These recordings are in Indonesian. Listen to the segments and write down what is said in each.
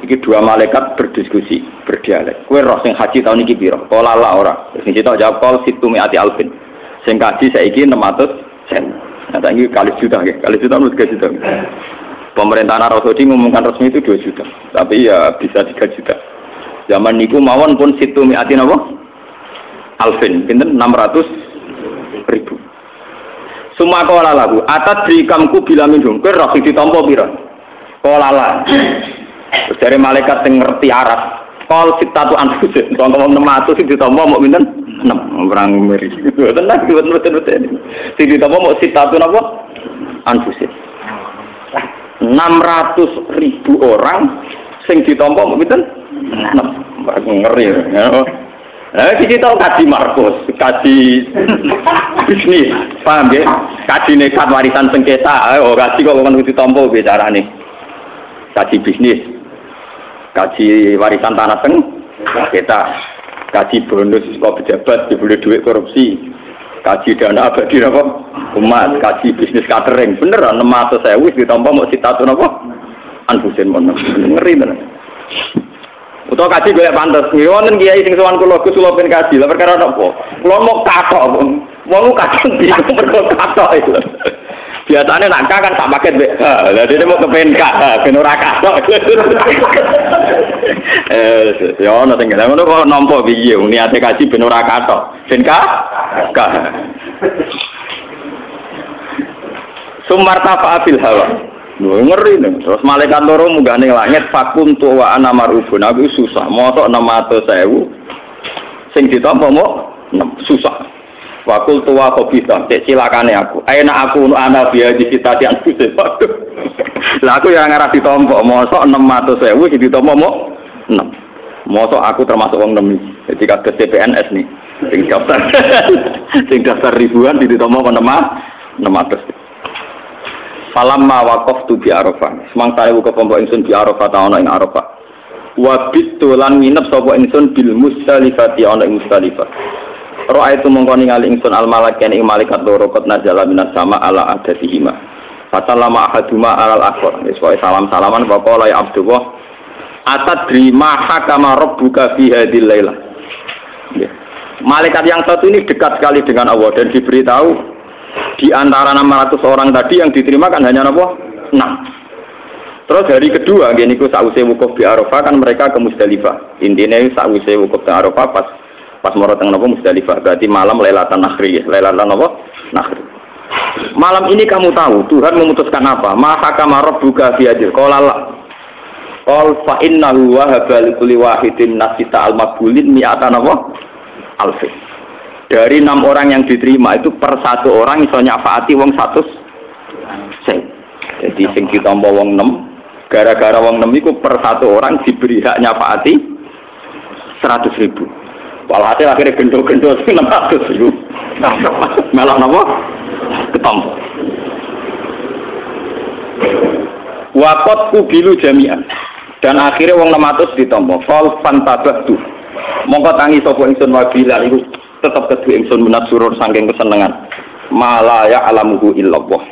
Iki dua malaikat berdiskusi, berdialek. Kowe roh sing haji tahun iki piro? Qala la ora. Sing kita jawab qol situ mi'ati alfin. Sing kaji saiki 600 sen. Nah, ini kali juta ya. Kali juta menurut 3 juta. Pemerintahan Arab Saudi mengumumkan resmi itu 2 juta. Tapi ya bisa 3 juta. Zaman niku mawon pun situ mi'ati napa? Alfin. Pinten 600.000. Suma qala lahu atat bikamku bila minhum. Kowe roh sing ditampa piro? Qala la. Dari malaikat yang ngerti Arab, kol sitatu anfusin, contoh 600 sing ditampa mau pinten 6 perang meri. Tenang betul-betul. Sing ditampa mau sitatu napa? Anfusin. 600.000 orang sing ditampa mau pinten 6. Ngeri. Kita tahu kaji Markus, kaji bisnis, paham ya? Kaji nekat warisan sengketa, kaji kok kan ditampa bicara nih. Kaji bisnis. Kaji warisan tanah kita, kaji bonus kok pejabat dibeli duit korupsi, kaji dana abadi apa umat, kaji bisnis catering, bener 600.000 ditampa mau sitatu apa anfusin mon ngeri tenan. Utawa kaji golek pantes, wonten kiai sing sowan kula Gus kula ben kaji, lha perkara napa? Kula mau kathok, wong kadang bingung mergo kathok itu. Biasanya nak kan tak paket lah dia mau ke PNK ben ora kathok. Ya ono sing ngono kok nampa piye niate kaji ben ora kathok. Ben ka? Sumartafa fil hawa. Ngeri nih. Terus malaikat loro munggah ning langit fakuntu wa ana marubun. Aku susah. Mosok 600.000 sing ditampa mau susah. Wakul tua kobisa, cek cilakane aku. Aina aku anak dia di kita yang susah. Lah aku yang ngarah ditompok, mosok 600.000 sing ditompo mau 6. Mosok aku termasuk wong 6. Jadi kados CPNS nih. Sing daftar ribuan ditompo 600. Falamma waqaftu bi Arafah. Semangsa aku kepompok ingsun bi Arafah ta ana ing Arafah. Wa bitulan nginep sapa ingsun bil Musdalifah ana ing Musdalifah. Roa itu mengkoni ngali ingsun al malakian ing malaikat loro kot nazala minas sama ala adatihima. Fatalama ahaduma alal akhor. Wis wae salam-salaman faqala ya Abdullah atadri ma hakama rabbuka fi hadhil lailah. Ya. Malaikat yang satu ini dekat sekali dengan Allah dan diberitahu di antara 600 orang tadi yang diterima kan hanya apa? 6. Terus hari kedua gini ku sause wukuf di Arafah kan mereka ke Musdalifah. Intinya sause wukuf di Arafah pas moro teng napa Musdalifah, berarti malam Lailatan Nakhri, Lailatan apa? Nakhri. Malam ini kamu tahu Tuhan memutuskan apa? Mahakama rabbuka fi hadil qala la. Qul fa innahu wahaba li kulli wahidin nasita al-maqbulin mi'atan apa? Alfi. Dari 6 orang yang diterima itu per satu orang iso nyafaati wong 100 sen. Jadi sing ditampa wong 6, gara-gara wong 6 iku per satu orang diberi hak nyafaati 100.000. Walhasil akhirnya gendol-gendol 600.000. Malah napa? Ketompo. Waqat kubilu jami'an. Dan akhirnya wong 600 ditampa. Qal fantabatu. Mongko tangi sapa ingsun wabila iku tetep kedue ingsun menak surur saking kesenengan. Mala ya alamuhu illallah.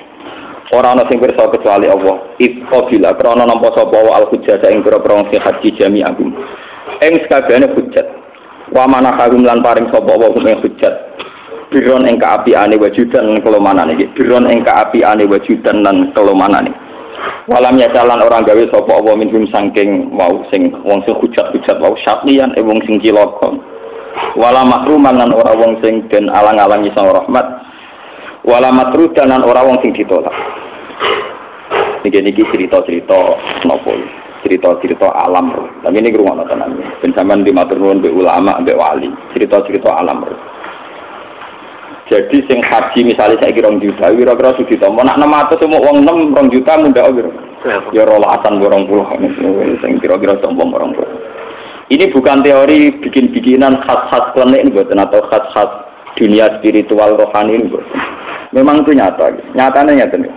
Ora ana sing pirsa kecuali Allah. Iqabila krana nampa sapa wa al-hujjah ing pira-pira sing haji jami'ahum. Ing sakabehane hujjah. Wa mana kagum lan paring sapa wa ing hujjat biron ing kaapiane wajudan lan kelomanane iki biron ing kaapiane wajudan lan kelomanane walam ya jalan orang gawe sapa apa minhum saking wau sing wong sing hujat-hujat wau syatlian wong sing cilaka wala mahruman lan ora wong sing den alang-alangi sang rahmat wala matrudan lan ora wong sing ditolak niki cerita-cerita napa cerita-cerita alam roh. Tapi ini rumah tenan. Ben sampean dimatur nuwun mbek ulama, mbek wali. Cerita-cerita alam roh. Jadi sing haji misalnya saya kira 2 juta, kira-kira sudah ditompo. Nak 600 semua uang 2 juta mudah kira. Ya rolasan 20 sing kira-kira tompo 20. Ini bukan teori bikin-bikinan khas-khas klenik mboten atau khas-khas dunia spiritual rohani mboten. Memang itu nyata. Nyatanya nyata nih.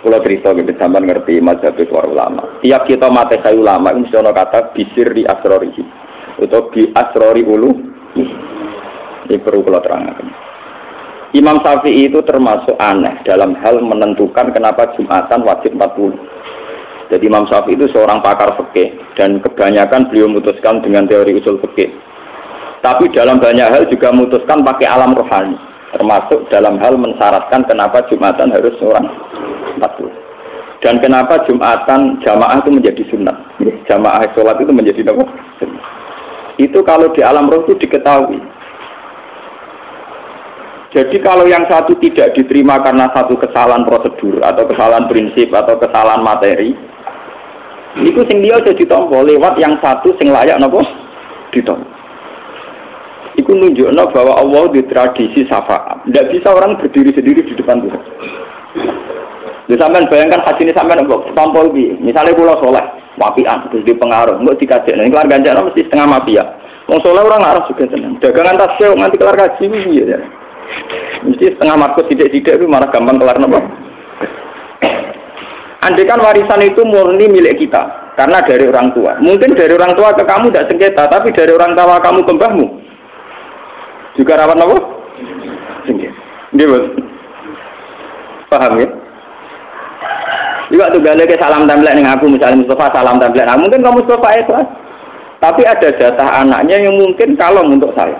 Kalau cerita gitu sampean ngerti mazhab para ulama. Tiap kita mate kayu ulama mesti ana kata bisirri asrorihi atau bi asrori ulu. Ini perlu kula terangkan. Imam Syafi'i itu termasuk aneh dalam hal menentukan kenapa Jumatan wajib 40. Jadi Imam Syafi'i itu seorang pakar fikih dan kebanyakan beliau memutuskan dengan teori usul fikih. Tapi dalam banyak hal juga memutuskan pakai alam rohani, termasuk dalam hal mensyaratkan kenapa Jumatan harus seorang 40. Dan kenapa Jumatan jamaah itu menjadi sunnah. Jamaah sholat itu menjadi apa? Sunnah. Itu kalau di alam roh itu diketahui. Jadi kalau yang satu tidak diterima karena satu kesalahan prosedur atau kesalahan prinsip atau kesalahan materi, itu sing dia jadi ditompo lewat yang satu sing layak napa ditompo. Iku nunjukno bahwa Allah di tradisi syafaat. Tidak bisa orang berdiri sendiri di depan Tuhan. Jadi sampean bayangkan haji ini sampean mbok tampol iki. Misale kula saleh, wapian terus di pengaruh, mbok dikajekno ning keluarga jane mesti setengah mafia. Wong saleh ora ngarep juga seneng. Dagangan tasbih nganti kelar haji piye ya. Mesti setengah markus sithik-sithik itu malah gampang kelar napa. Andai kan warisan itu murni milik kita karena dari orang tua. Mungkin dari orang tua ke kamu tidak sengketa, tapi dari orang tua kamu ke mbahmu juga rawan apa? Sengketa. Nggih, paham ya? Juga tuh balik ke salam tempel ning aku, misalnya Mustafa salam tempel. Nah, mungkin kamu Mustafa ikhlas. Tapi ada jatah anaknya yang mungkin kalong untuk saya.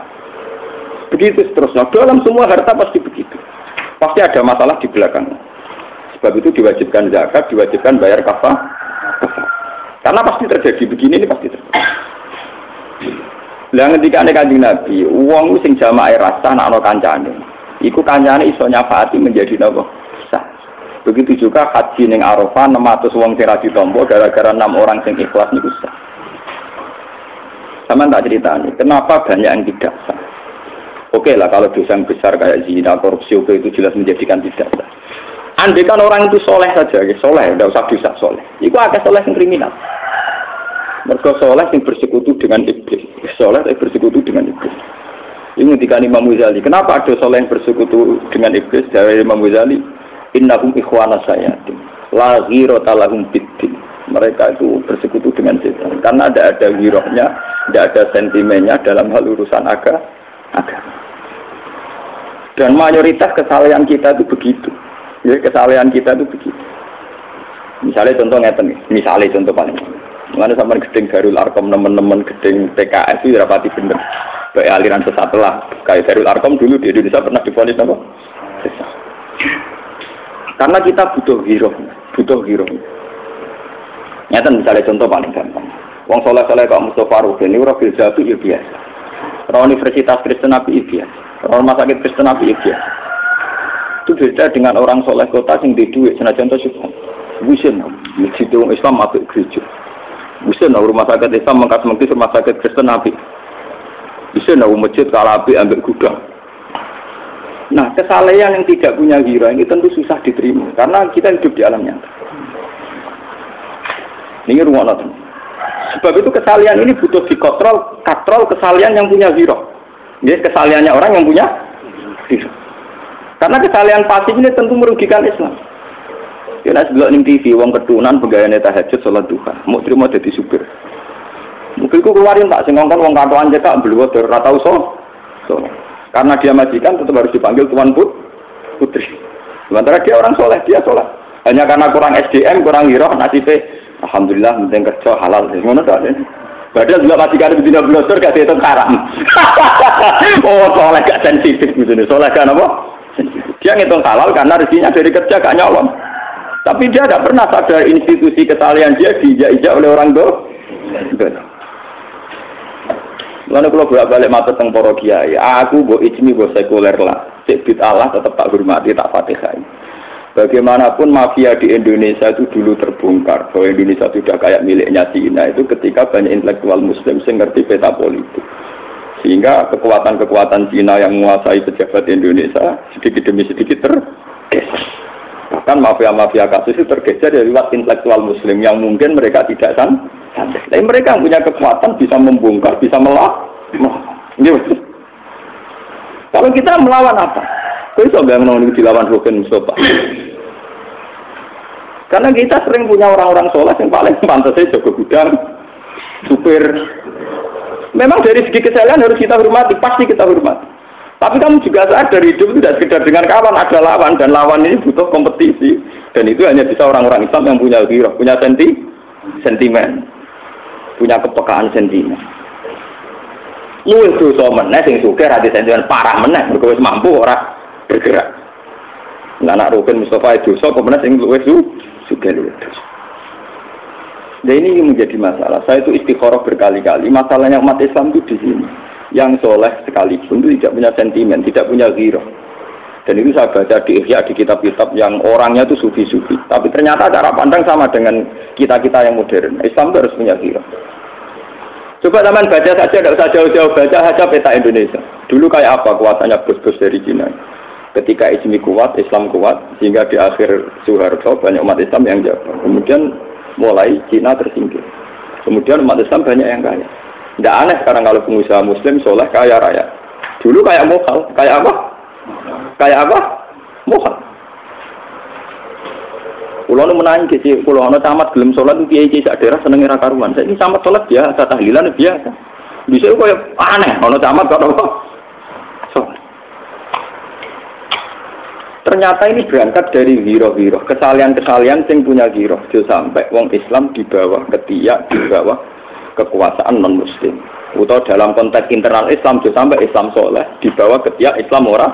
Begitu seterusnya. Dalam semua harta pasti begitu. Pasti ada masalah di belakang. Sebab itu diwajibkan zakat, diwajibkan bayar kafah. Karena pasti terjadi begini, ini pasti terjadi. Lah ketika nek Kanjeng Nabi, wong sing jamaah rasa ana kancane. Iku kancane iso nyafaati menjadi napa? Sah. Begitu juga haji ning Arafah 600 wong sing ra ditampa gara-gara 6 orang sing ikhlas niku sah. Sama tak ceritani, kenapa banyak yang tidak sah? Oke lah kalau dosa yang besar kayak zina, korupsi itu jelas menjadikan tidak sah. Andai kan orang itu soleh saja, ya soleh, tidak usah dosa soleh. Iku akeh soleh yang kriminal. Mereka soleh yang bersekutu dengan iblis. Soleh yang bersekutu dengan iblis. Ini ketika Imam Ghazali. Kenapa ada soleh yang bersekutu dengan iblis? Dari Imam Ghazali, innahum ikhwana sayatin, la ghirata lahum biddin. Mereka itu bersekutu dengan setan. Karena tidak ada girohnya, tidak ada sentimennya dalam hal urusan agama. Dan mayoritas kesalahan kita itu begitu. Ya, kesalahan kita itu begitu. Misalnya contoh ngeten nih. Misalnya contoh paling. Mana sampai gedeng Darul Arkom teman-teman gedeng PKS itu rapati bener. Baik aliran sesat lah. Kayak Darul Arkom dulu di Indonesia pernah divonis apa? Sesat. Karena kita butuh hero. Nyata misalnya contoh paling gampang. Wong soleh-soleh kok Mustafa Ruben ini Robil Jatuh ya biasa. Orang Universitas Kristen Nabi biasa. Orang rumah sakit Kristen Nabi biasa. Itu beda dengan orang soleh kota yang di duit. Senajan contoh juga. Bukan, masjid Islam atau gereja. Bisa rumah sakit Islam mengkas-mengkis rumah sakit Kristen Nabi. Bisa masjid Kalabi ambil gudang. Nah, kesalehan yang tidak punya hira ini tentu susah diterima karena kita hidup di alam nyata. Ini rumah nonton. Sebab itu kesalehan ini butuh dikontrol, katrol kesalehan yang punya hira. Jadi kesalehannya orang yang punya hira. Karena kesalehan pasif ini tentu merugikan Islam. Ya nek delok ning TV wong ketunan pegawaiane tahajud salat duha, mau terima dadi supir. Mungkin ku keluarin tak sing ngongkon wong katoan cetak beliau ora tau so. Karena dia majikan tetap harus dipanggil tuan putri. Sementara dia orang soleh, dia sholat. Hanya karena kurang SDM, kurang giroh, nasibnya alhamdulillah penting kerja halal. Ngono ta. Padahal juga majikan itu tidak blosor gak dihitung haram. Oh soleh gak sensitif gitu. Soleh kan apa? Dia ngitung halal karena rezekinya dari kerja gak nyolong. Tapi dia tidak pernah sadar institusi kesalahan dia diijak-ijak oleh orang tua. Lalu kalau bolak-balik mata teng para kiai, aku mbok ijmi mbok sekuler lah. Cek bid Allah tetap tak hormati, tak fatihai. Bagaimanapun mafia di Indonesia itu dulu terbongkar bahwa Indonesia sudah kayak miliknya Cina itu ketika banyak intelektual Muslim yang ngerti peta politik. Sehingga kekuatan-kekuatan Cina yang menguasai pejabat Indonesia sedikit demi sedikit tergeser. Bahkan mafia-mafia kasus itu tergeser dari lewat intelektual Muslim yang mungkin mereka tidak santai. Tapi mereka punya kekuatan bisa membongkar, bisa melawan. Kalau kita melawan apa? Kau itu nggak menolak dilawan Ruben Mustafa. Karena kita sering punya orang-orang soleh yang paling pantas saja jaga gudang, supir. Memang dari segi kesalahan harus kita hormati, pasti kita hormati. Tapi kamu juga sadar hidup itu tidak sekedar dengan kawan, ada lawan dan lawan ini butuh kompetisi. Dan itu hanya bisa orang-orang Islam yang punya ghirah, punya sentimen, punya kepekaan sentimen. Luwih dosa meneh sing sugih ra sentimen parah meneh mergo wis mampu ora bergerak. Lah anak Ruben Mustafa dosa kok meneh sing luwih sugih luwih dosa. Dan ini menjadi masalah. Saya itu istikharah berkali-kali. Masalahnya umat Islam itu di sini. Yang soleh sekalipun itu tidak punya sentimen, tidak punya ghirah. Dan itu saya baca di Ihya, di kitab-kitab yang orangnya itu sufi-sufi. Tapi ternyata cara pandang sama dengan kita-kita yang modern. Islam itu harus punya ghirah. Coba teman baca saja, tidak usah jauh-jauh baca saja peta Indonesia. Dulu kayak apa kuasanya bos-bos dari Cina. Ketika Ismi kuat, Islam kuat, sehingga di akhir Soeharto banyak umat Islam yang jatuh. Kemudian mulai Cina tersingkir. Kemudian umat Islam banyak yang kaya. Tidak aneh sekarang kalau pengusaha Muslim soleh kaya raya. Dulu kayak mohal, kayak apa? Kayak apa? Mohal. Kulo nu menangi sih, kulo nu camat gelem sholat itu kiai sak daerah seneng ra karuan. Saiki camat sholat biasa, tahlilan biasa. Bisa koyo aneh, ono camat kok apa? Ternyata ini berangkat dari ghirah-ghirah, kesalahan-kesalahan yang punya ghirah. Sampai wong Islam di bawah ketiak, di bawah kekuasaan non-muslim. Atau dalam konteks internal Islam, sampai Islam soleh, di bawah ketiak Islam ora